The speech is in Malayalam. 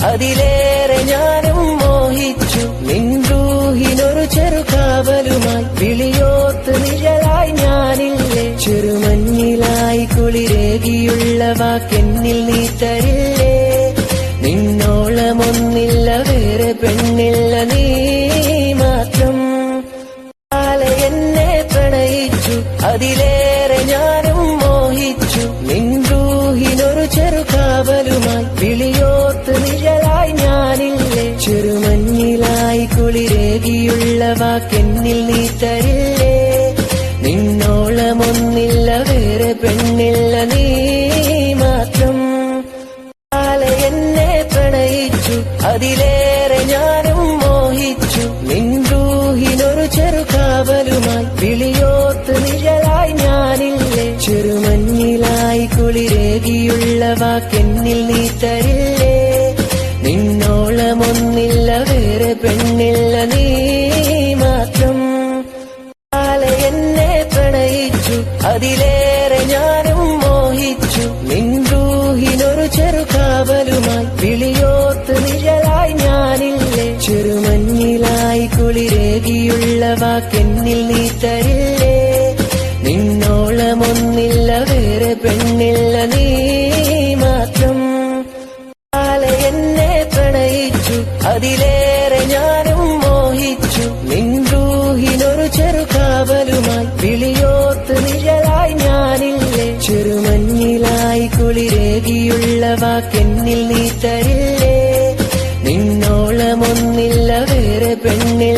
അതിലേറെ ഞാനും മോഹിച്ചു. നിൻറൂഹിനൊരു ചെറുകാവലുമായി വിളിയോത്ത് നിഴലായി ഞാനില്ലേ. ചെറുമഞ്ഞിലായി കുളിരേകിയുള്ള വാക്കെന്നിൽ നീ തരില്ലേ. നിന്നോളമൊന്നില്ല വേറെ പെണ്ണില്ല നീ മാത്രം. എന്നെ പ്രണയിച്ചു അതിലേറെ ഞാനും മോഹിച്ചു. നിൻറൂഹിനൊരു ചെറുകാവലുമായി വിളിയോത്ത് നിഴലായി ഞാനില്ലേ. ചെറുമഞ്ഞിലായി കുളിരേകിയുള്ള വാക്കെന്നിൽ നീ തരില്ലേ. നിന്നോളമൊന്നില്ല വേറെ പെണ്ണില്ല നീ മാത്രം. എന്നെ പ്രണയിച്ചു അതിലേറെ ഞാനും മോഹിച്ചു. നിൻറൂഹിനൊരു ചെറുകാവലുമായി വിളിയോത്ത് നിഴലായി ഞാനില്ലേ. ചെറുമഞ്ഞിലായി കുളിരേകിയുള്ള വാക്കെന്നിൽ നീ തരില്ലേ. നിന്നോളമൊന്നില്ല വേറെ പെണ്ണില്ല നീ മാത്രം. എന്നെ പ്രണയിച്ചു അതിലേറെ ഞാനും മോഹിച്ചു. നിൻറൂഹിനൊരു ചെറുകാവലുമായി വിളിയോത്ത് നിഴലായി ഞാനില്ലേ. ചെറുമഞ്ഞിലായി കുളിരേകിയുള്ള വാക്കെന്നിൽ നീ തരില്ലേ. നിന്നോളമൊന്നില്ല വേറെ പെണ്ണില്ല നീ മാത്രം. എന്നെ പ്രണയിച്ചു അതിലേറെ ഞാനും മോഹിച്ചു. നിൻറൂഹിനൊരു ചെറുകാവലുമായി വിളിയോത്ത് നിഴലായി ഞാനില്ലേ. ചെറുമഞ്ഞിലായി കുളിരേകിയുള്ള വാക്കെന്നിൽ നീ തരില്ലേ. നിന്നോളമൊന്നില്ല വേറെ പെണ്ണിൽ